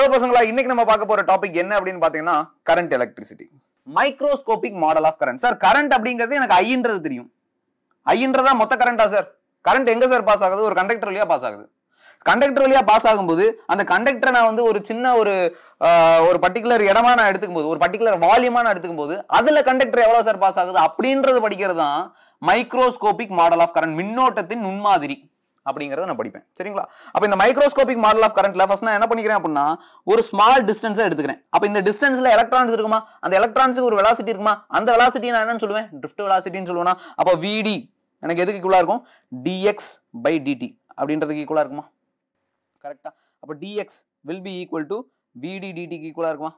Hello பசங்களா, இன்னைக்கு நம்ம பார்க்க போற டாபிக் என்ன அப்படின்னு பாத்தீங்கன்னா current electricity, microscopic model of current. Sir current அப்படிங்கிறது எனக்கு ஐன்றது தெரியும். ஐன்றதா மொத்த கரண்டா சார்? கரண்ட் எங்க சார் பாஸ் ஆகுது? ஒரு கண்டக்டர் வழியா பாஸ் ஆகுது. கண்டக்டர் வழியா பாஸ் ஆகும்போது அந்த கண்டக்டரை நான் வந்து ஒரு சின்ன ஒரு பர்டிகுலர் இடமா நான் எடுத்துக்கும் போது, ஒரு பர்டிகுலர் வால்யூமா நான் எடுத்துக்கும் போது அதுல கண்டக்டர் எவ்வளவு சார் பாஸ் ஆகுது அப்படின்றது படிக்கிறது தான் மைக்ரோஸ்கோபிக் மாடல் ஆஃப் கரண்ட், மின்னோட்டத்தின் நுண்மாதிரி அப்படிங்கறத நான் படிப்பேன். சரிங்களா? அப்ப இந்த மைக்ரோஸ்கோபிக் மாடல் ஆஃப் கரண்ட்ல ஃபர்ஸ்ட் நான் என்ன பண்ணிக்கிறேன் அப்படின்னா ஒரு ஸ்மால் டிஸ்டன்ஸை எடுத்துக்கிறேன். அப்ப இந்த டிஸ்டன்ஸ்ல எலக்ட்ரான்ஸ் இருக்குமா? அந்த எலக்ட்ரான்ஸ்க்கு ஒரு வெலாசிட்டி இருக்குமா? அந்த வெலாசிட்டி நான் என்னன்னு சொல்லுவேன்? ட்ரிஃப்ட் வெலாசிட்டின்னு சொல்லுவேனா? அப்ப விடி எனக்கு எதுக்கு ஈக்குவலா இருக்கும்? dx by dt அப்படின்றதுக்கு ஈக்குவலா இருக்குமா? கரெக்ட்டா? அப்ப dx will be equal to vd dt க்கு ஈக்குவலா இருக்குமா?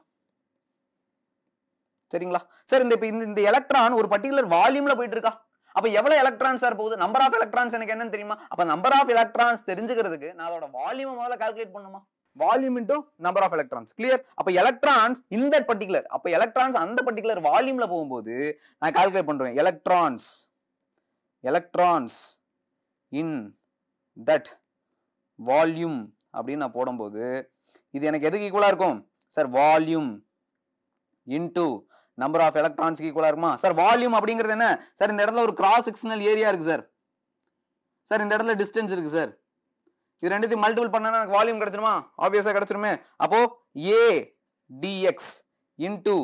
சரிங்களா? சார் இந்த எலக்ட்ரான் ஒரு பர்டிகுலர் வால்யூம்ல போயிட்டு இருக்கா? அப்ப எவ்வளவு எலக்ட்ரான்ஸ் சார் போகுது? நம்பர் ஆஃப் எலக்ட்ரான்ஸ் எனக்கு என்னன்னு தெரியுமா? அப்ப நம்பர் ஆஃப் எலக்ட்ரான்ஸ் தெரிஞ்சுக்கிறதுக்கு நான் அதோட வால்யூம் முதல்ல கால்குலேட் பண்ணுமா? Volume into number of electrons. Clear? அப்ப எலக்ட்ரான்ஸ் இந்த பர்டிகுலர், அப்ப எலக்ட்ரான்ஸ் அந்த பர்டிகுலர் வால்யூம்ல போகும்போது நான் கால்குலேட் பண்றேன் எலக்ட்ரான்ஸ் இன் தட் வால்யூம் அப்படின்னு நான் போடும்போது இது எனக்கு எதுக்கு ஈக்குவலா இருக்கும் sir? Volume into number of எலக்ட்ரான்ஸ்க்கு ஈக்குவலா இருக்குமா? சார் வால்யூம் அப்படிங்கிறது என்ன சார்? இந்த இடத்துல ஒரு கிராஸ் செக்ஷனல் ஏரியா இருக்கு சார். சார் இந்த இடத்துல டிஸ்டன்ஸ் இருக்கு சார். இது ரெண்டுத்தையும் மல்டிபிள் பண்ணா எனக்கு வால்யூம் கிடைச்சிருமா? ஆப்வியஸா கிடைச்சிருமே. அப்போ a dx into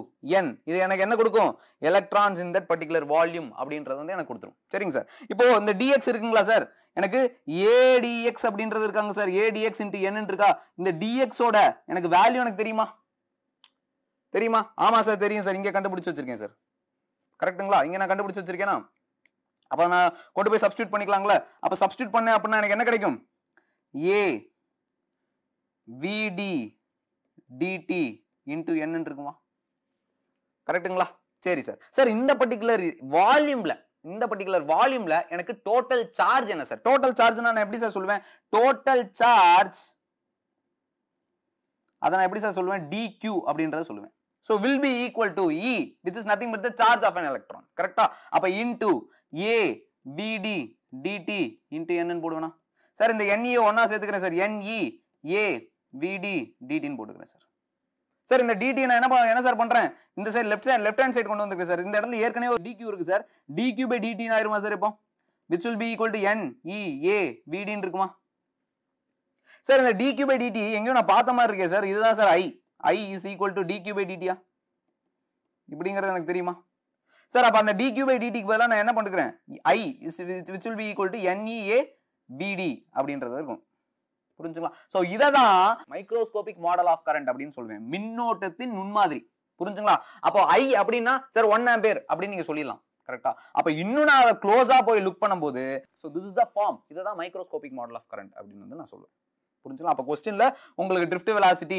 n இது எனக்கு என்ன கொடுக்கும்? Electrons in that particular volume அப்படின்றது வந்து எனக்கு கொடுத்துரும். சரிங்க சார். இப்போ இந்த dx இருக்குங்களா சார்? எனக்கு a dx அப்படின்றது இருக்காங்க sir. a dx into n இருக்கா? இந்த dx ஓட எனக்கு வேல்யூ எனக்கு தெரியுமா? தெரியுமா? ஆமா சார் தெரியும் சார். இங்க கண்டுபிடிச்சு வச்சிருக்கேன் சார். கரெக்ட்டுங்களா? இங்க நான் கண்டுபிடிச்சு வச்சிருக்கேனா? அப்ப நான் கொண்டு போய் சப்ஸ்டிட்யூட் பண்ணிக்கலாங்களா? அப்ப சப்ஸ்டிட்யூட் பண்ணேன் அப்படின்னா எனக்கு என்ன கிடைக்கும்? a vd dt into n இருக்குமா? கரெக்ட்டுங்களா? சரி சார். சார் இந்த பர்டிகுலர் வால்யூம்ல எனக்கு டோட்டல் சார்ஜ் என்ன சார்? டோட்டல் சார்ஜ் நான் எப்படி சார் சொல்லுவேன்? டோட்டல் சார்ஜ் அத நான் எப்படி சார் சொல்லுவேன்? dq அப்படின்றத சொல்லுவேன். So will be equal to E, which is nothing but the charge of an electron. கரெக்ட்டா? அப்ப into A BD dt into n ன்னு போடுவேனா? சார் இந்த NE ஒண்ணா சேர்த்துக்கிறேன் sir. NE A BD dt ன்னு போட்டுக்கிறேன் சார். சார் இந்த dt நான் என்ன சார் பண்றேன்? இந்த சைடு லெஃப்ட் ஹேண்ட் சைடு கொண்டு வந்திருக்கேன் சார். இந்த இடத்துல ஏற்கனவே ஒரு dq இருக்கு சார். dq by dt ன்னு ஆயிருமா சார் இப்போ? which will be equal to N E A BD ன்னு இருக்குமா? சார் இந்த dq by dt எங்கேயோ நான் பார்த்த மாதிரி இருக்கே சார். இதுதான் sir I is equal to dq by dt இப்படிங்கிறது எனக்கு தெரியுமா சார்? அப்ப அந்த dq by dt க்கு பதிலா நான் என்ன பண்ணுகிறேன்? I is which will be equal to NEA BD அப்படின்றது இருக்கும். புரிஞ்சுங்களா? சோ இததான் மைக்ரோஸ்கோபிக் மாடல் ஆஃப் கரண்ட் அப்படின்னு சொல்லுவேன். மின்னோட்டத்தின் நுண்மாதிரி. புரிஞ்சுங்களா? அப்போ I அப்படின்னா சார் 1 ஆம்பியர் அப்படின்னு நீங்க சொல்லிடலாம். கரெக்ட்டா? அப்ப இன்னும் நான் அதை க்ளோஸா போய் லுக் பண்ணும்போது so this is the form, இதுதான் மைக்ரோஸ்கோபிக் மாடல் ஆஃப் கரண்ட் அப்படின்னு வந்து நான் சொல்லுவேன். புரிஞ்சுங்களா? அப்ப क्वेश्चनல உங்களுக்கு ட்ரிஃப்ட் வெலாசிட்டி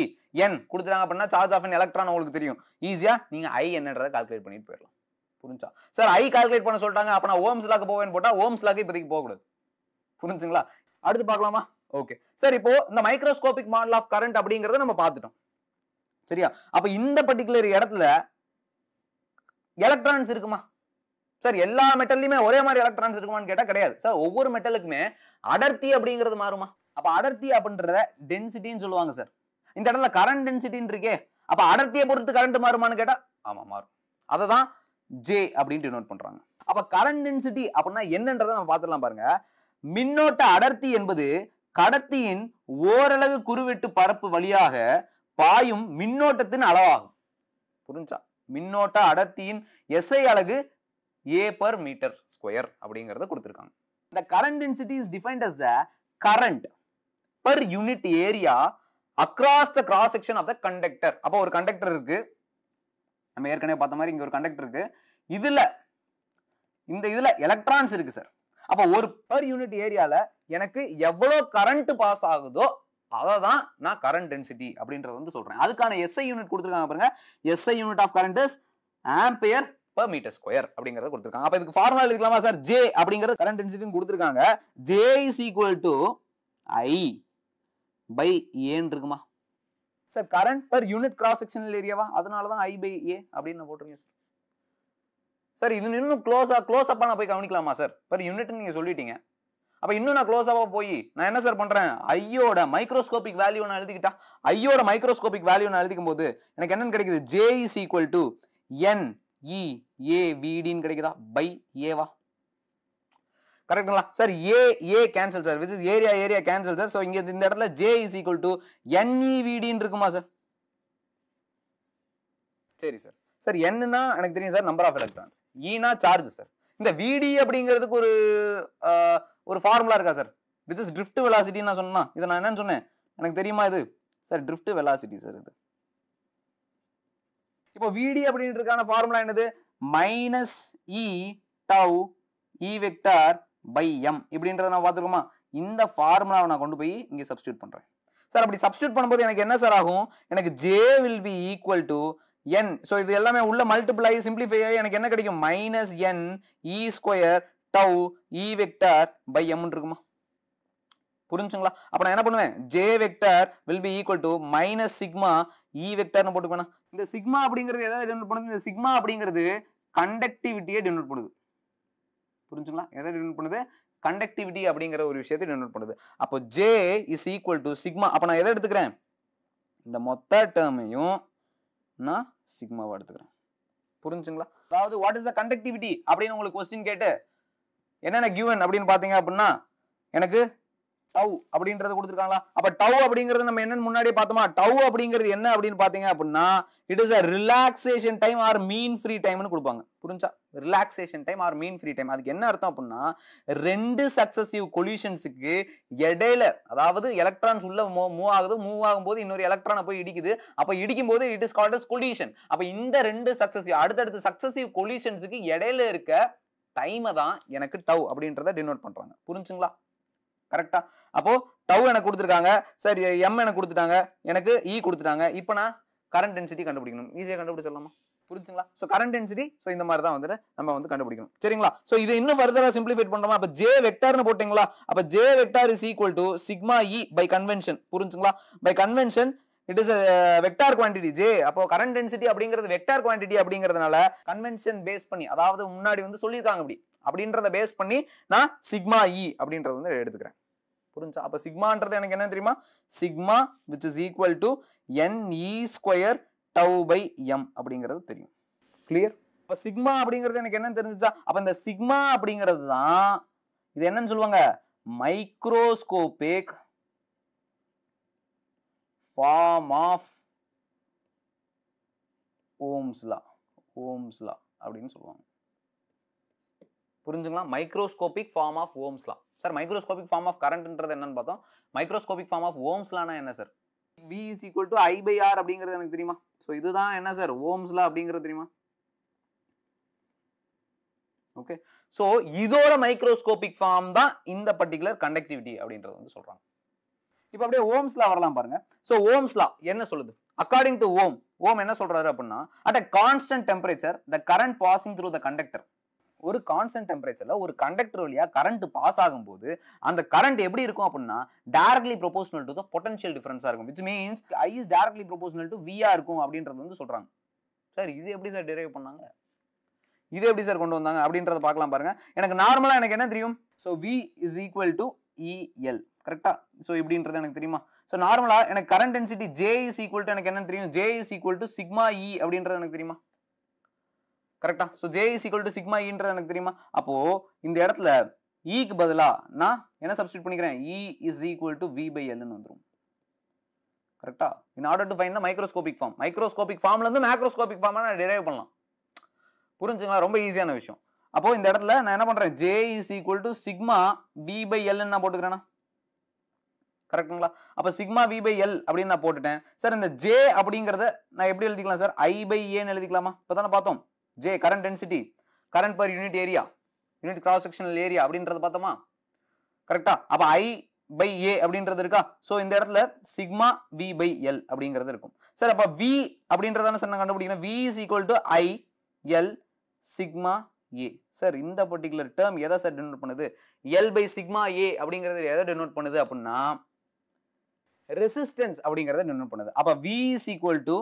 n கொடுத்துட்டாங்க அப்படின்னா சார்ஜ் ஆஃப் an எலக்ட்ரான் உங்களுக்கு தெரியும். ஈஸியா நீங்க I என்னன்றதை கால்குலேட் பண்ணிட்டு போயிடலாம். புரிஞ்சா? சார் I கால்குலேட் பண்ண சொல்லிட்டாங்க, அப்ப நான் ஓம்ஸ் லாக்கு போவேன்னு போட்டா ஓம்ஸ் லாக்கு இப்போதைக்கு போக கூடாது. புரிஞ்சுங்களா? அடுத்து பார்க்கலாமா? Okay sir. இப்போ இந்த மைக்ரோஸ்கோபிக் மாடல் ஆஃப் கரண்ட் அப்படிங்கறத நம்ம பார்த்துட்டோம். சரியா? அப்ப இந்த பர்டிகுலர் இடத்துல எலக்ட்ரான்ஸ் இருக்குமா சார்? எல்லா மெட்டல்லையுமே ஒரே மாதிரி எலக்ட்ரான்ஸ் இருக்குமான்னு கேட்டா கிடையாது சார். ஒவ்வொரு மெட்டலுக்குமே அடர்த்தி அப்படிங்கிறது மாறுமா? அப்ப அடர்த்தி அப்படின்றத டென்சிட்டின்னு சொல்லுவாங்க சார். இந்த இடத்துல கரண்ட் டென்சிட்டின்னு இருக்கே, அப்ப அடர்த்தியை பொறுத்து கரண்ட் மாறுமான்னு கேட்டா ஆமா மாறும். அததான் J அப்படின்னு டினோட் பண்றாங்க. அப்ப கரண்ட் டென்சிட்டி அப்படின்னா என்னன்றதை நம்ம பார்த்துடலாம் பாருங்க. மின்னோட்ட அடர்த்தி என்பது கடத்தியின் ஓரலகு குறுவெட்டு பரப்பு வழியாக பாயும் மின்னோட்டத்தின் அளவாகும். புரிஞ்சா? மின்னோட்ட அடர்த்தியின் SI அலகு A per meter square அப்படிங்கறத கொடுத்திருக்காங்க. The current density is defined as the current per unit area across the cross section of the conductor. அப்ப ஒரு கண்டக்டர் இருக்கு, நம்ம ஏற்கனவே பார்த்த மாதிரி இங்க ஒரு கண்டக்டர் இருக்கு. இதுல எலக்ட்ரான்ஸ் இருக்கு சார். அப்ப ஒரு per unit ஏரியால எனக்கு எவ்வளவு கரண்ட் பாஸ் ஆகுதோ அததான் நான் கரண்ட் டென்சிட்டி அப்படின்றது வந்து சொல்றேன். அதுக்கான SI யூனிட் கொடுத்திருக்காங்க பாருங்க. SI unit of current is ampere per meter square அப்படிங்கறத கொடுத்திருக்காங்க. அப்ப இதுக்கு ஃபார்முலா எழுதிக்கலாமா சார்? J அப்படிங்கறது கரண்ட் டென்சிட்டின்னு கொடுத்திருக்காங்க. J is equal to I by A ன்னு இருக்குமா sir? Current per unit cross sectional ஏரியாவா, அதனால தான் I by A அப்படின்னு போட்டுருங்க சார். சார் இது இன்னும் க்ளோஸ் அப் நான் போய் கவனிக்கலாமா சார்? per யூனிட் நீங்க சொல்லிட்டீங்க. அப்ப இன்னும் நான் க்ளோஸாவா போய் நான் என்ன சார் பண்றேன், ஐயோட மைக்ரோஸ்கோபிக் வேல்யூ நான் எழுதிக்கிட்டா, ஐயோட மைக்ரோஸ்கோபிக் வேல்யூ நான் எழுதிக்கும் போது எனக்கு என்னன்னு கிடைக்குது, J is equal to NEAVD கிடைக்குதா பை ஏவா, கரெக்ட்டுங்களா sir? A cancel sir, which is area cancel sir. So இங்க இந்த இடத்துல J is equal to NEVD இருக்குமா சார்? சரி சார். சார் என்னன்னா எனக்கு தெரியும் சார் நம்பர் ஆஃப் எலக்ட்ரான்ஸ், ஈனா சார்ஜ் சார். இந்த VD அப்படிங்கிறதுக்கு ஒரு ஃபார்முலா இருக்கா sir, which is drift velocity நான் சொன்னா, இதை நான் என்னன்னு சொன்னேன் எனக்கு தெரியுமா இது சார், drift velocity சார் இது. இப்போ VD அப்படின்றதுக்கான ஃபார்முலா என்னது, minus e tau e vector by m இப்படின்றத நான் பார்த்துருக்கோமா. இந்த ஃபார்முலாவை நான் கொண்டு போய் இங்கே சப்ஸ்டியூட் பண்றேன் சார். அப்படி சப்ஸ்டியூட் பண்ணும்போது எனக்கு என்ன சார் ஆகும், எனக்கு J will be equal to n. So இது எல்லாமே உள்ள மல்டிப்ளை சிம்பிளிஃபை ஆகி எனக்கு என்ன கிடைக்கும், minus n e square tau e vector by m இருக்குமா, புரிஞ்சுங்களா? அப்ப நான் என்ன பண்ணுவேன், J vector will be equal to minus sigma e வெக்டார்னு போட்டுக்கணும். இந்த சிக்மா அப்படிங்கிறது எதாவது டினோட் பண்ணுது, இந்த சிக்மா அப்படிங்கிறது கண்டக்டிவிட்டியை டினோட் பண்ணுது, புரிஞ்சுங்களா? எதை டினோட் பண்ணுது, கண்டக்டிவிட்டி அப்படிங்கிற ஒரு விஷயத்தை டினோட் பண்ணுது. அப்போ J is equal to sigma. அப்ப நான் எதை எடுத்துக்கிறேன், இந்த மொத்த டேர்மையும் நான் சிக்மாவை எடுத்துக்கிறேன், புரிஞ்சுங்களா? அதாவது வாட் இஸ் த கண்டக்டிவிட்டி அப்படின்னு உங்களுக்கு क्वेश्चन கேட்டு என்னென்ன கிவன் அப்படின்னு பாத்தீங்க அப்படின்னா எனக்கு டவ் அப்படின்றது கொடுத்துருக்காங்களா. அப்ப டவ் அப்படிங்கிறது நம்ம என்னன்னு முன்னாடியே பார்த்தோமா, டவ் அப்படிங்கிறது என்ன அப்படின்னு பாத்தீங்க அப்படின்னா it is a relaxation time or mean free டைம்னு கொடுப்பாங்க, புரிஞ்சா? Relaxation time or mean free time. அதுக்கு என்ன அர்த்தம் அப்படின்னா ரெண்டு சக்சசிவ் கொலிஷன்ஸுக்கு இடையில, அதாவது எலக்ட்ரான்ஸ் உள்ள மூவ் ஆகும்போது இன்னொரு எலக்ட்ரானை போய் இடிக்குது, அப்ப இடிக்கும் போது it is called as collision. அப்ப இந்த ரெண்டு சக்சசிவ் அடுத்தடுத்த சக்சசிவ் கொலிஷன்ஸுக்கு இடையில இருக்க டைமை தான் எனக்கு டவ் அப்படின்றத டினோட் பண்றாங்க, புரிஞ்சுங்களா? கரெக்டா? அப்போ டவ் எனக்கு கொடுத்துருக்காங்க சார், எம் எனக்கு கொடுத்துட்டாங்க, எனக்கு இ கொடுத்துட்டாங்க. இப்போ நான் கரண்ட் டென்சிட்டி கண்டுபிடிக்கணும், ஈஸியாக கண்டுபிடிச்சிடலாமா, புரிஞ்சுங்களா? ஸோ கரண்ட் டென்சிட்டி, ஸோ இந்த மாதிரி தான் வந்துட்டு நம்ம வந்து கண்டுபிடிக்கணும், சரிங்களா? ஸோ இது இன்னும் ஃபர்தரா சிம்பிளிஃபைட் பண்றோமா, அப்போ J வெக்டார்னு போட்டீங்களா, அப்போ J vector is equal to sigma e by convention, புரிஞ்சுங்களா? By convention it is vector quantity J. அப்போ கரண்ட் டென்சிட்டி அப்படிங்கிறது வெக்டார் குவான்டிட்டி அப்படிங்கிறதுனால கன்வென்ஷன் பேஸ் பண்ணி, அதாவது முன்னாடி வந்து சொல்லியிருக்காங்க அப்படின்றத பேஸ் பண்ணி நான் சிக்மா இ அப்படின்றத வந்து எடுத்துக்கிறேன், புரிஞ்சா? அப்ப சிக்மான்றது எனக்கு என்ன தெரியுமா, sigma which is equal to NE square tau by m அப்படிங்கிறது தெரியும், கிளியர்? அப்ப சிக்மா அப்படிங்கிறது எனக்கு என்ன தெரிஞ்சுச்சா, அப்ப இந்த சிக்மா அப்படிங்கிறது தான் இது என்னன்னு சொல்லுவாங்க, microscopic form of Ohm's law அப்படின்னு சொல்லுவாங்க, புரிஞ்சுங்களா? Microscopic form of Ohm's law. Sir microscopic form of கரண்ட்ன்றது என்னன்னு பார்த்தோம், மைக்ரோஸ்கோபிக் ஃபார்ம் ஆஃப் ஓம்ஸ் லானா என்ன sir, V is equal to I by R அப்படிங்கிறது எனக்கு தெரியுமா? ஸோ இதுதான் என்ன சார், ஓம்ஸ் லா அப்படிங்கிறது தெரியுமா? ஓகே, ஸோ இதோட மைக்ரோஸ்கோபிக் ஃபார்ம் தான் இந்த பர்டிகுலர் கண்டக்டிவிட்டி அப்படின்றது வந்து சொல்றாங்க. இப்போ அப்படியே ஓம்ஸ் லா வரலாம் பாருங்க. ஸோ ஓம்ஸ் லா என்ன சொல்லுது, அக்கார்டிங் டு ஓம் என்ன சொல்றாரு அப்படின்னா at a constant temperature the current passing through the conductor. ஒரு கான்ஸ்டன்ட் டெம்பரேச்சர்ல ஒரு கண்டக்டர் வழியா கரண்ட் பாஸ் ஆகும்போது அந்த கரண்ட் எப்படி இருக்கும் அப்படின்னா directly proportional to the potential டிஃபரன்ஸா இருக்கும், which means I is directly proportional to V இருக்கும் அப்படின்றது வந்து சொல்றாங்க. சார் இது எப்படி சார் டிரைவ் பண்ணாங்க, இது எப்படி சார் கொண்டு வந்தாங்க அப்படின்றத பார்க்கலாம் பாருங்க. எனக்கு நார்மலா எனக்கு என்ன தெரியும், so V is equal to EL, கரெக்டா? ஸோ இப்படின்றது எனக்கு தெரியுமா? ஸோ நார்மலா எனக்கு current density J is equal to எனக்கு என்ன தெரியும், J is equal to sigma E அப்படின்றது எனக்கு தெரியுமா, கரெக்டா? So J is equal to sigma ஈன்றது எனக்கு தெரியுமா? அப்போ இந்த இடத்துல ஈக்கு பதிலா நான் என்ன சப்ஸ்டிட் பண்ணிக்கிறேன், E is equal to V by L ன்னு வந்துரும், கரெக்டா? in order to find the microscopic form, microscopic ஃபார்ம்ல இருந்து மேக்ரோஸ்கோபிக் ஃபார்மா நான் டிரைவ் பண்ணலாம், புரிஞ்சுங்களா? ரொம்ப ஈஸியான விஷயம். அப்போ இந்த இடத்துல நான் என்ன பண்றேன், J is equal to sigma V by L ன்னு நான் போட்டுக்கிறேன்னா, கரெக்ட்டுங்களா? அப்ப சிக்மா V by L அப்படின்னு நான் போட்டுட்டேன். சார் இந்த J அப்படிங்கறத நான் எப்படி எழுதிக்கலாம் சார், I by A ன்னு எழுதிக்கலாமா? இப்பதானே பார்த்தோம், J current density, current per unit area, unit cross sectional area அப்படின்றத பார்த்தோமா, கரெக்ட்டா? அப்ப I by A அப்படின்றது இருக்கா? சோ இந்த இடத்துல சிக்மா V by L அப்படிங்கிறது இருக்கும். சார் அப்ப V அப்படின்றதான சார் நான் கண்டுபிடிக்கணும், V is equal to I L sigma A. Sir இந்த பர்టిక్యులர் டேர்ம் எதை சார் டினோட் பண்ணுது, L by சிக்மா A அப்படிங்கிறது எதை டினோட் பண்ணுது அப்படின்னா ரெசிஸ்டன்ஸ் அப்படிங்கறத டினோட் பண்ணுது. அப்ப V is equal to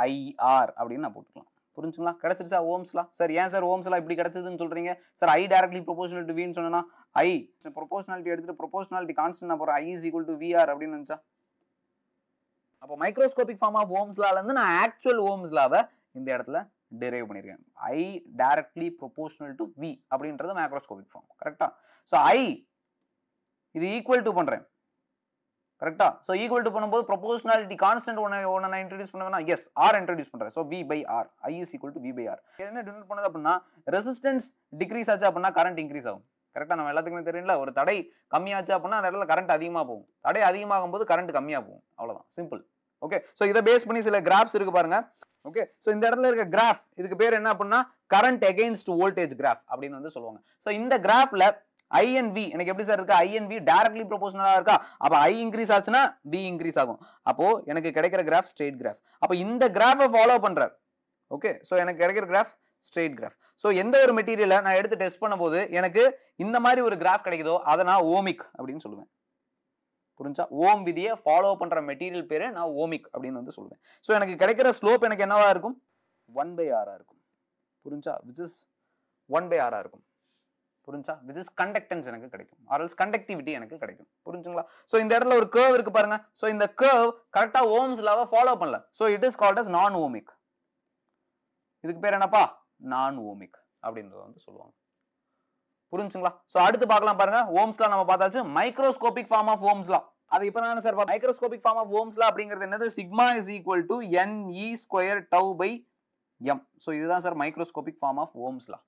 IR அப்படின்னு நான் போட்டுக்கலாம், புரிஞ்சுங்களா? கிடைச்சிருச்சா ஓம்ஸ்லா? சார் ஏன் சார் ஓம்ஸ்லா இப்படி கிடைச்சதுன்னு சொல்றீங்க? Sir I directly proportional to V ன்னு சொன்னா I proportionality எடுத்துட்டு proportionality constant நான் போறேன் I is equal to VR அப்படின்னு நினைச்சா அப்போ மைக்ரோஸ்கோபிக் ஃபார்ம் ஆஃப் ஓம்ஸ் லால இருந்து நான் ஆக்சுவல் ஓம்ஸ் லாவை இந்த இடத்துல டெரைவ் பண்ணிருக்கேன். I directly proportional to V அப்படின்றது மைக்ரோஸ்கோபிக் ஃபார்ம். கரெக்ட்டா? சோ I இது ஈக்குவல் டு பண்றேன். கரெக்ட்டா? சோ ஈக்குவல் டு பண்ணும்போது proportionality constant ஒண்ண நான் இன்ட்ரோ듀ce பண்ணுவேனா? எஸ், R இன்ட்ரோ듀ce பண்றேன். So V by R. I is equal to V by R. என்ன டினோட் பண்ணுது அப்படினா ரெசிஸ்டன்ஸ் டிக்ரீஸ் ஆச்சு அப்படினா கரண்ட் இன்கிரீஸ் ஆகும். கரெக்ட்டா? நம்ம எல்லாத்துக்குமே தெரியும்ல, ஒரு தடை கம்மியாச்சு அப்படினா அந்த இடத்துல கரண்ட் அதிகமா போகும். தடை அதிகமாகும் போது கரண்ட் கம்மியா போகும். அவ்வளவுதான், சிம்பிள். ஓகே, சோ இத பேஸ் பண்ணி சில கிராஃப்ஸ் இருக்கு பாருங்க. ஓகே, சோ இந்த இடத்துல இருக்க கிராஃப் இதுக்கு பேர் என்ன அப்படினா கரண்ட் அகைன்ஸ்ட் வோல்டேஜ் கிராஃப் அப்படின்னு வந்து சொல்லுவாங்க. சோ இந்த கிராஃப்ல I and V எனக்கு எப்படி சார் இருக்கு? I and V டைரக்ட்லி ப்ரொபோஷனலா இருக்கா? அப்ப I இன்கிரீஸ் ஆச்சுனா V இன்கிரீஸ் ஆகும். அப்போ எனக்கு கிடைக்கிற கிராஃப் ஸ்ட்ரெயிட் கிராஃப். அப்ப இந்த கிராஃபை ஃபாலோ பண்ற. ஓகே, சோ எனக்கு கிடைக்கிற கிராஃப் ஸ்ட்ரெயிட் கிராஃப். சோ எந்த ஒரு மெட்டீரியலை நான் எடுத்து டெஸ்ட் பண்ணும்போது எனக்கு இந்த மாதிரி ஒரு கிராஃப் கிடைக்குதோ அதை நான் ஓமிக் அப்படின்னு சொல்லுவேன். புரிஞ்சா? ஓம் விதியை ஃபாலோ பண்ற மெட்டீரியல் பேரு நான் ஓமிக் அப்படின்னு வந்து சொல்லுவேன். சோ எனக்கு கிடைக்கிற ஸ்லோப் எனக்கு என்னவா இருக்கும்? 1/r இருக்கும். புரிஞ்சா? which is 1/r இருக்கும். புரிஞ்சா? which is conductance எனக்கு கிடைக்கும், or else conductivity எனக்கு கிடைக்கும். புரிஞ்சுங்களா? சோ இந்த இடத்துல ஒரு curve இருக்கு பாருங்க. சோ இந்த curve கரெக்ட்டா ஓம்ஸ் லாவை ஃபாலோ பண்ணல. So it is called as non ohmic. இதுக்கு பேர் என்னப்பா? நான் ஓமிக் அப்படின்றத வந்து சொல்லுவாங்க. புரிஞ்சுங்களா? சோ அடுத்து பார்க்கலாம் பாருங்க. ஓம்ஸ் லா நம்ம பார்த்தாச்சு. Microscopic form of Ohm's law அது இப்போ நான் sir microscopic form of Ohm's law அப்படிங்கிறது என்னது? Sigma is equal to NE square tau by M. So இதுதான் sir microscopic form of Ohm's law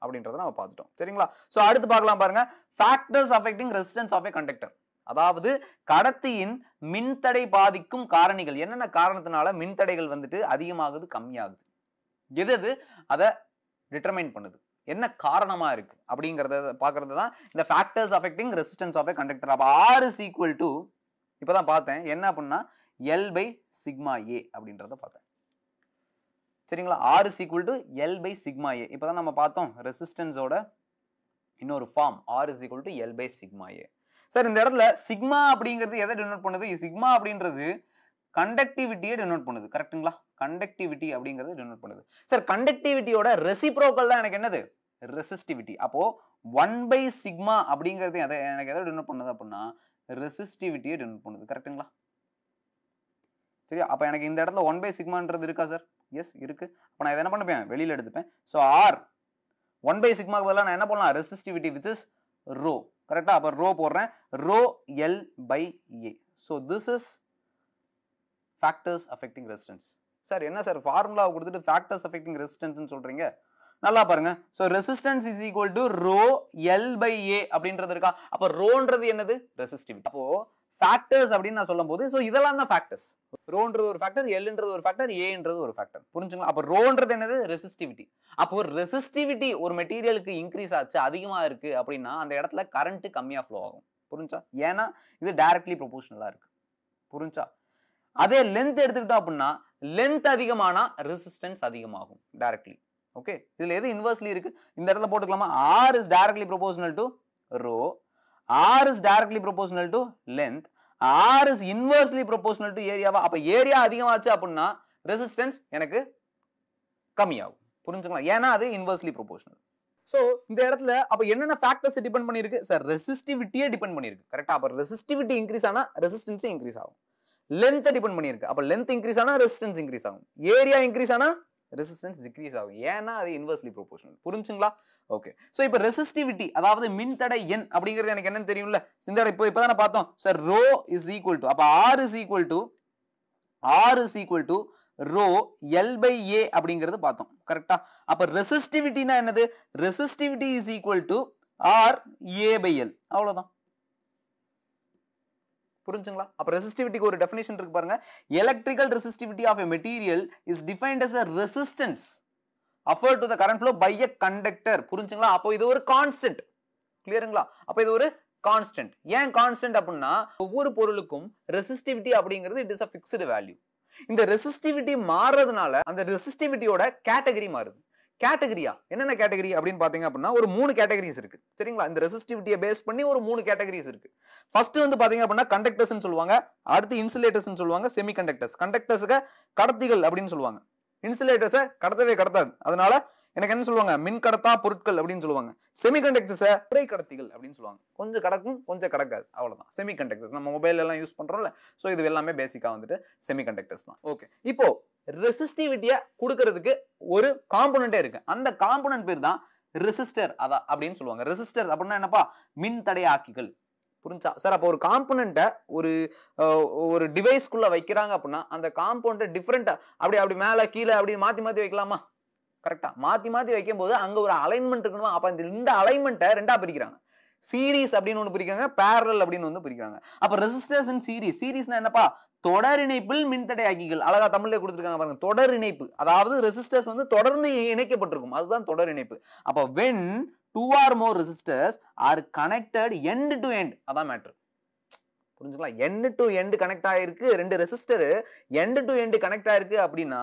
அப்படின்றத நம்ம பார்த்துட்டோம். சரிங்களா? சோ அடுத்து பார்க்கலாம் பாருங்க. Factors affecting resistance of a conductor. அதாவது கடத்தியின் மின்தடை பாதிக்கும் காரணிகள். என்னென்ன காரணத்தினால மின்தடைகள் வந்துட்டு அதிகமாகுது கம்மியாகுது, எது அதை டிட்டர்மைன் பண்ணுது, என்ன காரணமா இருக்கு அப்படிங்கறத பாக்குறது தான் இந்த factors affecting resistance of a conductor. அப்ப R is equal to இப்பதான் பார்த்தேன் என்ன அப்படின்னா L by sigma A அப்படின்றத பார்த்தேன். சரிங்களா? R is equal to L by sigma A. இப்பதான் நம்ம பார்த்தோம் ரெசிஸ்டன்ஸோட இன்னொரு form R is equal to L by sigma A. Sir இந்த இடத்துல சிக்மா அப்படிங்கிறது எதை டினோட் பண்ணுது? சிக்மா அப்படின்றது கண்டக்டிவிட்டியை டினோட் பண்ணுது. கரெக்ட்டுங்களா? கண்டக்டிவிட்டி அப்படிங்கிறது டினோட் பண்ணுது. சார் கண்டக்டிவிட்டியோட ரெசிப்ரோக்கல் தான் எனக்கு என்னது? ரெசிஸ்டிவிட்டி. அப்போ 1/σ அப்படிங்கிறது எனக்கு எதை டினோட் பண்ணுது அப்படின்னா ரெசிஸ்டிவிட்டியை டினோட் பண்ணுது. கரெக்ட்டுங்களா? சரியா? அப்ப எனக்கு இந்த இடத்துல 1/σன்றது இருக்கா சார்? எஸ் இருக்கு. அப்ப நான் இதை என்ன பண்ணுவேன்? வெளியில எடுத்துப்பேன். ஸோ R 1/σ பதிலாக நான் என்ன பண்ணலாம்? Resistivity which is rho. கரெக்டா? அப்ப ரோ போடுறேன். rho L by A. So this is factors affecting resistance. Sir என்ன சார் ஃபார்முலாவை கொடுத்துட்டு ஃபேக்டர்ஸ் அஃபெக்டிங் ரெசிஸ்டன்ஸ் சொல்றீங்க? நல்லா பாருங்க. So resistance is equal to rho L by A அப்படின்றது இருக்கா? அப்ப ரோன்றது என்னது? ரெசிஸ்டிவிட்டி. அப்போ ஃபேக்டர்ஸ் அப்படின்னு நான் சொல்லும்போது சோ இதெல்லாம் தான் ஃபேக்டர்ஸ். ரோன்றது ஒரு ஃபேக்டர், எல்ன்றது ஒரு ஃபேக்டர், ஏன்றது ஒரு ஃபேக்டர். புரிஞ்சுங்களா? அப்ப ரோன்றது என்னது? ரெசிஸ்டிவிட்டி. அப்போ ரெசிஸ்டிவிட்டி ஒரு மெட்டீரியலுக்கு இன்க்ரீஸ் ஆச்சு, அதிகமா இருக்கு அப்படின்னா அந்த இடத்துல கரண்ட் கம்மியா ஃப்ளோ ஆகும். புரிஞ்சா? ஏன்னா இது டைரக்ட்லி ப்ரொபோஷனலா இருக்கு. புரிஞ்சா? அதே லென்த் எடுத்துக்கிட்டோம் அப்படின்னா லென்த் அதிகமானா ரெசிஸ்டன்ஸ் அதிகமாகும் டைரக்ட்லி. ஓகே, இதுல எது இன்வெர்ஸ்லி இருக்கு? இந்த இடத்துல போட்டுக்கலாமா? R is directly proportional to rho, R is directly proportional to length, R is inversely proportional to area. அப்ப ஏரியா அதிகமாச்சு அப்படின்னா ரெசிஸ்டன்ஸ் எனக்கு கம்மியாகும். புரிஞ்சுங்களா? ஏன்னா அது இன்வெர்ஸ்லி ப்ரொபோஷனல். சோ இந்த இடத்துல அப்ப என்னென்ன ஃபேக்டர்ஸ் டிபெண்ட் பண்ணிருக்கு சார்? ரெசிஸ்டிவிட்டியே டிபெண்ட் பண்ணிருக்கு. கரெக்டா? அப்ப ரெசிஸ்டிவிட்டி இன்க்ரீஸ் ஆனா ரெசிஸ்டன்ஸ் இன்க்ரீஸ் ஆகும். லென்த் டிபெண்ட் பண்ணிருக்கு. அப்ப லென்த் இன்க்ரீஸ் ஆனா ரெசிஸ்டன்ஸ் இன்க்ரீஸ் ஆகும். ஏரியா இன்க்ரீஸ் ஆனா ரெசிஸ்டன்ஸ் டிக்ரீஸ் ஆகும். ஏன்னா அது இன்வெர்ஸ்லி ப்ரொபோஷனல். புரிஞ்சுங்களா? ஓகே, சோ இப்போ ரெசிஸ்டிவிட்டி அதாவது மின்தடை எண் அப்படிங்கிறது எனக்கு என்னன்னு தெரியும்ல. இந்த இப்போதானே பார்த்தோம் sir. Rho is equal to அப்ப R is equal to rho L by A அப்படிங்கிறது பார்த்தோம். கரெக்டா? அப்ப ரெசிஸ்டிவிட்டினா என்னது? Resistivity is equal to R A by L. அவ்வளவுதான். புரிஞ்சுங்களா? அப்ப ரெசிஸ்டிவிட்டிக்கு ஒரு டெஃபினிஷன் இருக்கு பாருங்க. Electrical resistivity of a material is defined as a resistance offered to the current flow by a conductor. புரிஞ்சுங்களா? அப்போ இது ஒரு கான்ஸ்டன்ட். கிளியருங்களா? அப்ப இது ஒரு கான்ஸ்டன்ட். ஏன் கான்ஸ்டன்ட் அப்படின்னா ஒவ்வொரு பொருளுக்கும் ரெசிஸ்டிவிட்டி அப்படிங்கிறது it is a fixed value. இந்த ரெசிஸ்டிவிட்டி மாறதுனால அந்த ரெசிஸ்டிவிட்டியோட கேட்டகரி மாறுது. கேட்டகரியா என்னென்ன கேட்டகரி அப்படின்னு பாத்தீங்க அப்படின்னா ஒரு 3 கேட்டகரிஸ் இருக்கு. சரிங்களா? இந்த ரெசிஸ்டிவிட்டியை பேஸ் பண்ணி ஒரு 3 கேட்டகரிஸ் இருக்கு. ஃபர்ஸ்ட் வந்து பாத்தீங்க அப்படின்னா கண்டக்டர்ஸ் சொல்லுவாங்க, அடுத்து இன்சுலேட்டர்ஸ் சொல்லுவாங்க, செமி கண்டக்டர்ஸ். கண்டக்டர்ஸ்க்கு கடத்திகள் அப்படின்னு சொல்லுவாங்க. இன்சுலேட்டர்ஸை கடத்தவே கடத்தாது. அதனால எனக்கு என்ன சொல்லுவாங்க, மின் கடத்தா பொருட்கள் அப்படின்னு சொல்லுவாங்க. செமிகண்டக்டர்ஸை குறை கடத்திகள் அப்படின்னு சொல்லுவாங்க. கொஞ்சம் கடக்கும் கொஞ்சம் கடக்காது, அவ்வளவுதான் செமிகண்டக்டர்ஸ். நம்ம மொபைல் எல்லாம் யூஸ் பண்றோம்ல, ஸோ இது எல்லாமே பேசிக்கா வந்துட்டு செமிகண்டக்டர்ஸ் தான். ஓகே, இப்போ ரெசிஸ்டிவிட்டியை கொடுக்கறதுக்கு ஒரு காம்போனன்ட்டே இருக்கு. அந்த காம்போனன்ட் பேர் தான் ரெசிஸ்டர் அதான் அப்படின்னு சொல்லுவாங்க. ரெசிஸ்டர் அப்படின்னா என்னப்பா, மின் தடையாக்கிகள். புரிஞ்சா சார்? அப்போ ஒரு காம்போனன்ட்டை ஒரு டிவைஸ்க்குள்ள வைக்கிறாங்க அப்படின்னா அந்த காம்போனன்ட்டை டிஃப்ரெண்டா அப்படி மேலே கீழே அப்படி மாத்தி மாத்தி வைக்கலாமா? கரெக்டா மாத்தி மாத்தி வைக்கும் போது அங்க ஒரு அலைன்மெண்ட் இருக்கணும். அப்ப இந்த அலைன்மெண்ட்டை ரெண்டா பிரிக்கிறாங்க. சீரிஸ் அப்படின்னு ஒன்று பிரிக்கிறாங்க, பேரலல் அப்படின்னு வந்து பிரிக்கிறாங்க. அப்ப ரெசிஸ்டர்ஸ் இன் சீரிஸ்னா என்னப்பா, தொடர் இணைப்பில் மின்தடையாக்கிகள். அழகா தமிழ்ல கொடுத்துருக்காங்க பாருங்க, தொடர் இணைப்பு. அதாவது ரெசிஸ்டர்ஸ் வந்து தொடர்ந்து இணைக்கப்பட்டிருக்கும், அதுதான் தொடர் இணைப்பு. அப்ப when two or more resistors are connected end to end, அதான் மேட்டர். புரிஞ்சுக்கலாம்? end to end கனெக்ட் ஆயிருக்கு, ரெண்டு resistor end to end connect ஆயிருக்கு அப்படின்னா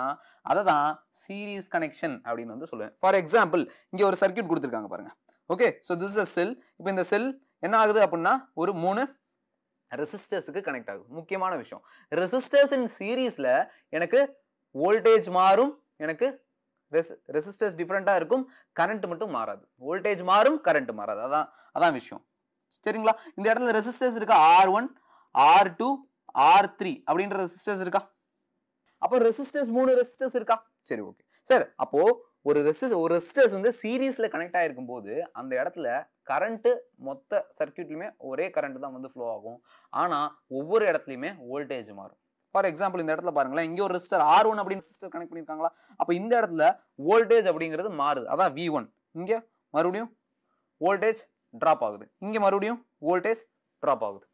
அததான் சீரிஸ் கனெக்ஷன் அப்படின்னு வந்து சொல்லுவேன். ஃபார் எக்ஸாம்பிள் இங்க ஒரு சர்க்யூட் கொடுத்துருக்காங்க பாருங்க. Okay, so this is a செல். இப்போ இந்த செல் என்ன ஆகுது அப்படின்னா ஒரு 3 ரெசிஸ்டர்ஸுக்கு கனெக்ட் ஆகுது. முக்கியமான விஷயம், ரெசிஸ்டர்ஸ் இன் சீரீஸ்ல எனக்கு வோல்டேஜ் மாறும், எனக்கு ரெசிஸ்டர்ஸ் டிஃபரெண்டா இருக்கும், கரண்ட் மட்டும் மாறாது. வோல்டேஜ் மாறும், கரண்ட் மாறாது. அதான் விஷயம். சரிங்களா? இந்த இடத்துல ரெசிஸ்டர்ஸ் இருக்கா, R1 R2 R3 அப்படின்ற ரெசிஸ்டர்ஸ் இருக்கா? அப்போ ரெசிஸ்டர்ஸ் 3 ரெசிஸ்டர்ஸ் இருக்கா? சரி, ஓகே சார். அப்போ ஒரு ரெசிஸ்டர்ஸ் வந்து சீரீஸ்ல கனெக்ட் ஆயிருக்கும் போது அந்த இடத்துல கரண்ட் மொத்த சர்க்யூட்லயுமே ஒரே கரண்ட் தான் வந்து ஃப்ளோ ஆகும். ஆனா ஒவ்வொரு இடத்துலயுமே வோல்டேஜ் மாறும். ஃபார் எக்ஸாம்பிள் இந்த இடத்துல பாருங்களேன், இங்க ஒரு ரெசிஸ்டர் R1 அப்படின்னு ரெசிஸ்டர் கனெக்ட் பண்ணிருக்காங்களா? அப்ப இந்த இடத்துல வோல்டேஜ் அப்படிங்கிறது மாறுது, அதான் V1. இங்க மறுபடியும் வோல்டேஜ் டிராப் ஆகுது, இங்க மறுபடியும் வோல்டேஜ் டிராப் ஆகுது.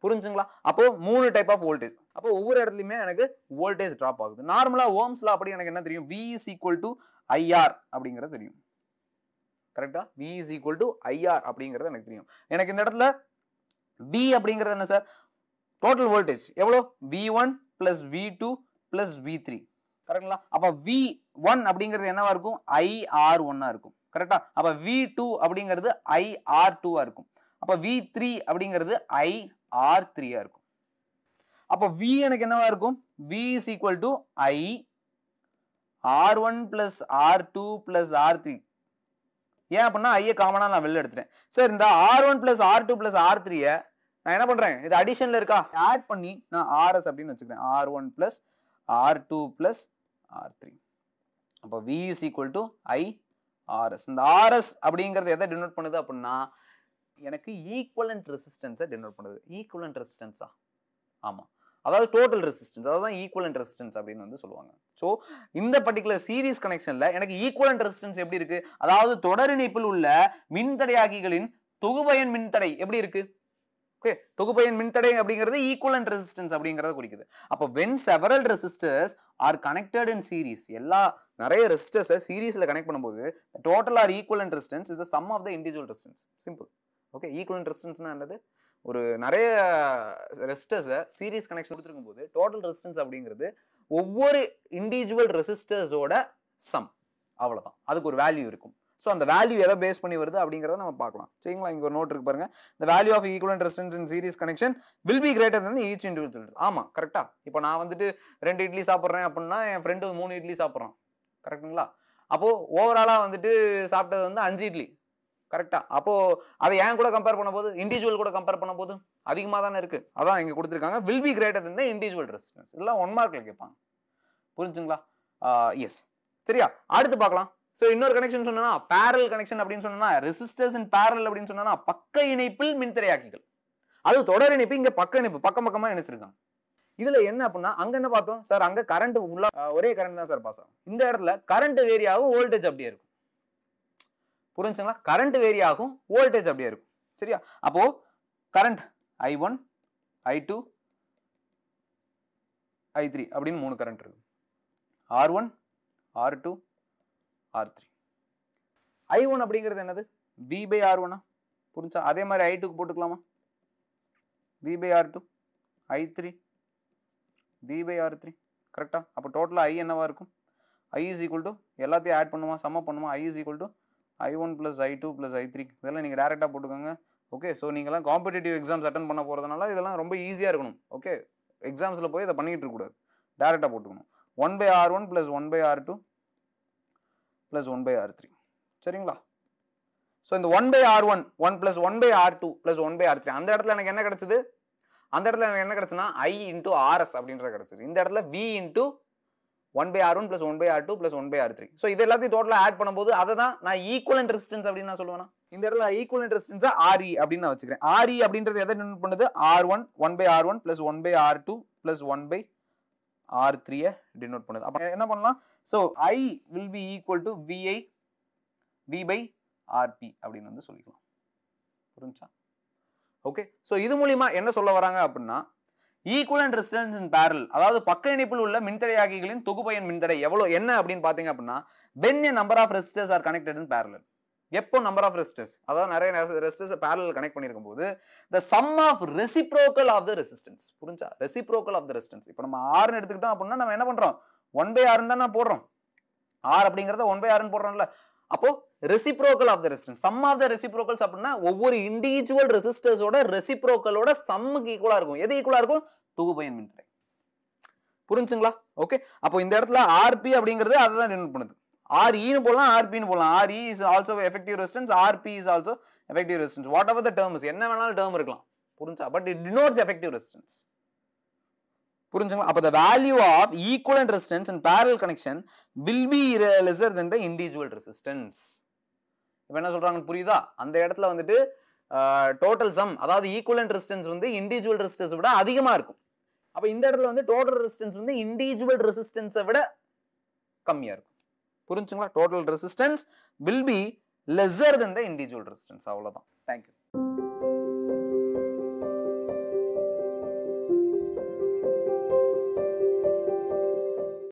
புரிஞ்சுங்களா? அப்போ 3 டைப் ஆஃப் வோல்டேஜ். அப்போ ஒவ்வொரு இடத்துலயுமே எனக்கு வோல்டேஜ் டிராப் ஆகுது. நார்மலா ஓம்ஸ் லா அப்படி எனக்கு என்ன தெரியும், V is equal to IR அப்படிங்கிறது தெரியும். கரெக்டா? V is equal to IR அப்படிங்கிறது எனக்கு தெரியும். எனக்கு இந்த இடத்துல V அப்படிங்கிறது என்ன சார், டோட்டல் வோல்டேஜ் எவ்வளோ, V1 plus V2 plus V3. கரெக்டுங்களா? அப்ப V1 அப்படிங்கிறது என்னவா இருக்கும், IR1 இருக்கும். கரெக்டா? அப்ப V2 அப்படிங்கிறது IR2 இருக்கும். அப்ப V3 அப்படிங்கிறது IR3 இருக்கும். அப்ப V எனக்கு என்னவா இருக்கும், V is equal to I R1 plus R2 plus R3. ஏன் அப்படின்னா ஐய காமனா நான் வெளில எடுத்துட்டேன். சார் இந்த R1 plus R2 plus R3 நான் என்ன பண்றேன், இது அடிஷன்ல இருக்கா, ஆட் பண்ணி நான் RS அப்படின்னு வச்சுக்கிறேன். R1 plus R2 plus R3. அப்ப V is equal to I RS. இந்த RS அப்படிங்கிறது எதை டினோட் பண்ணுது அப்படின்னா எனக்கு ஈக்குவலன்ட் ரெசிஸ்டன்ஸை டினோட் பண்ணுது. ஈக்குவலன்ட் ரெசிஸ்டன்ஸா? ஆமா, அதாவது டோட்டல் ரெசிஸ்டன்ஸ், அதான் ஈக்குவலன்ட் ரெசிஸ்டன்ஸ் அப்படின்னு வந்து சொல்லுவாங்க. ஸோ இந்த பர்டிகுலர் சீரிஸ் கனெக்ஷன்ல எனக்கு ஈக்குவலன்ட் ரெசிஸ்டன்ஸ் எப்படி இருக்கு, அதாவது தொடர் இணைப்பில் உள்ள மின்தடையாக்கிகளின் தொகுபயன் மின்தடை எப்படி இருக்கு. ஓகே, தொகுபயன் மின்தடை அப்படிங்கிறது ஈக்குவலன்ட் ரெசிஸ்டன்ஸ் அப்படிங்கறத குறிக்குது. அப்ப when several resistors are connected in series, நிறைய ரெசிஸ்டர்ஸை சீரிஸ்ல கனெக்ட் பண்ணும்போது total or equivalent resistance is the sum of the individual resistance. Simple. Okay, equivalent ரெசிஸ்டன்ஸ்னா என்னது, ஒரு நிறைய ரெசிஸ்டர்ஸை சீரிஸ் கனெக்ஷன் கொடுத்துருக்கும் போது டோட்டல் ரெசிஸ்டன்ஸ் அப்படிங்கிறது ஒவ்வொரு இண்டிவிஜுவல் ரெசிஸ்டர்ஸோட சம், அவ்வளவுதான். அதுக்கு ஒரு வேல்யூ இருக்கும். ஸோ அந்த வேல்யூ எதை பேஸ் பண்ணி வருது அப்படிங்கிறத நம்ம பார்க்கலாம். சரிங்களா? இங்கே ஒரு நோட் இருக்கு பாருங்க, the value of equivalent resistance in series connection will be greater than each individual. ஆமா, கரெக்டா? இப்போ நான் வந்துட்டு 2 இட்லி சாப்பிட்றேன் அப்படின்னா என் ஃப்ரெண்டு 3 இட்லி சாப்பிட்றான், கரெக்டுங்களா? அப்போ ஓவராலா வந்துட்டு சாப்பிட்டது வந்து 5 இட்லி, கரெக்டா? அப்போ அதை ஏன் கூட கம்பேர் பண்ண போது, இண்டிவிஜுவல் கூட கம்பேர் பண்ண போது அதிகமாக தானே இருக்கு. அதான் இங்கே கொடுத்துருக்காங்க, will be greater than the individual resistance. இதெல்லாம் 1 மார்க்ல கேட்பாங்க. புரிஞ்சுங்களா? எஸ். சரியா? அடுத்து பார்க்கலாம். ஸோ இன்னொரு கனெக்ஷன் சொன்னா பேரல் கனெக்ஷன் அப்படின்னு சொன்னா, ரெசிஸ்டர்ஸ் இன் பேரல் அப்படின்னு சொன்னா பக்க இணைப்பில் மின்தடையாக்கிகள். அது தொடர் இணைப்பு, இங்க பக்க இணைப்பு, பக்கம் பக்கமா இணைச்சிருக்காங்க. இதுல என்ன அப்படின்னா அங்க என்ன பார்த்தோம் சார், அங்க கரண்ட் ஃபுல்லா ஒரே கரண்ட் தான் சார் பாஸ் ஆகும். இந்த இடத்துல கரண்ட் வேரி ஆகும், வோல்டேஜ் அப்படியே இருக்கும். புரிஞ்சுங்களா? கரண்ட் வேரி ஆகும், வோல்டேஜ் அப்படியே இருக்கும். சரியா? அப்போ கரண்ட் I1 I2 I3 அப்படின்னு 3 கரண்ட் இருக்கு. R1 R2 R3. I1 அப்படிங்கிறது என்னது, V by R1. புரிஞ்சா? அதே மாதிரி I2 போட்டுக்கலாமா, V by R2, I3 V by R3. கரெக்டா? அப்போ டோட்டலா I என்னவா இருக்கும், I is equal to எல்லாத்தையும் ஆட் பண்ணுமா, சம்ம பண்ணுமா, I is equal to I1 plus I2 plus I3. இதெல்லாம் நீங்க டைரக்டா போட்டுக்கோங்க. ஓகே, ஸோ நீங்களாம் காம்படிட்டிவ் எக்ஸாம்ஸ் அட்டன் பண்ண போறதுனால இதெல்லாம் ரொம்ப ஈஸியா இருக்கணும். ஓகே, எக்ஸாம்ஸ்ல போய் இதை பண்ணிட்டு இருக்க கூடாது, டைரக்டா போட்டுக்கணும். 1 by R1 plus 1 by R2 plus 1 by R3. சரிங்களா? ஸோ இந்த 1 by R1 1 plus 1 by R2 plus 1 by R3 அந்த இடத்துல எனக்கு என்ன கிடைச்சது? அந்த இடத்துல எனக்கு என்ன கிடைச்சுன்னா I into RS அப்படின்றது கிடைச்சது. இந்த இடத்துல V into 1 by R1 plus 1 by R2 plus 1 by R3. So இது எல்லாத்தையும் டோட்டலாக ஆட் பண்ணும்போது அதை தான் நான் ஈக்குவலன்ட் ரெசிஸ்டன்ஸ் அப்படின்னு நான் சொல்லுவேன்னா. இந்த இடத்துல ஈக்குவலன்ட் ரெசிஸ்டன்ஸா RE அப்படின்னு நான் வச்சுக்கிறேன். RE அப்படின்றது எதை டினோட் பண்ணுது? R1 1 by R1 plus 1 by R2 plus 1 by R3 denote பண்ணுது. அப்போ என்ன பண்ணலாம்? So I will be equal to VI V by RP அப்படின்னு வந்து சொல்லிக்கலாம். புரிஞ்சா? ஓகே. ஸோ இது மூலியமா என்ன சொல்ல வராங்க அப்படின்னா ஈக்குவலன்ட் ரெசிஸ்டன்ஸ் இன் பேரலல், அதாவது பக்க இணைப்பில் உள்ள மின்தடையாகிகளின் தொகுப்பயன் மின்தடை எவ்வளவு என்ன அப்படின்னு பாத்தீங்க அப்படின்னா when a number of resistors are connected in parallel. எப்போ நம்பர் ஆஃப் ரெசிஸ்டர்ஸ், அதாவது நிறைய ரெசிஸ்டர்ஸ் பேரலல் கனெக்ட் பண்ணிருக்கும் போது the sum of reciprocal of the resistance. புரிஞ்சா? reciprocal of the resistance. இப்போ நம்ம R ன்னு எடுத்துக்கிட்டோம் அப்படின்னா நம்ம என்ன பண்றோம்? 1 by R ன்னு தான் போடுறோம். R அப்படிங்கறத 1 by R ன்னு போடுறோம்ல. அப்போ reciprocal of the resistance, sum of the reciprocals அப்படின்னா ஒவ்வொரு இண்டிவிஜுவல் ரெசிஸ்டர்ஸோட ரெசிப்ரோக்கலோட சம்முக்கு ஈக்குவலா இருக்கும். எது ஈக்குவலா இருக்கும்? தொகுப்பயன் மின்தடை. புரிஞ்சுங்களா? ஓகே. அப்போ இந்த இடத்துல RP அப்படிங்கிறது அதை தான் டினோட் பண்ணுது. RE ன்னு போடலாம், RP ன்னு போடலாம். RE is also effective resistance, RP is also effective resistance. Whatever the term is, என்ன வேணாலும் term இருக்கலாம். புரிஞ்சா? But it denotes effective resistance. புரிஞ்சுங்களா? அப்ப the value of equivalent resistance in parallel connection will be lesser than the individual resistance. இப்போ என்ன சொல்றாங்க புரியுதா? அந்த இடத்துல வந்துட்டு டோட்டல் சம், அதாவது ஈக்குவலன்ட் ரெசிஸ்டன்ஸ் வந்து இண்டிவிஜுவல் ரெசிஸ்டன்ஸ் விட அதிகமா இருக்கும். அப்ப இந்த இடத்துல வந்து டோட்டல் ரெசிஸ்டன்ஸ் வந்து இண்டிவிஜுவல் ரெசிஸ்டன்ஸை விட கம்மியா இருக்கும். புரிஞ்சுங்களா? Total resistance will be lesser than the individual resistance. அவ்வளவுதான். Thank you.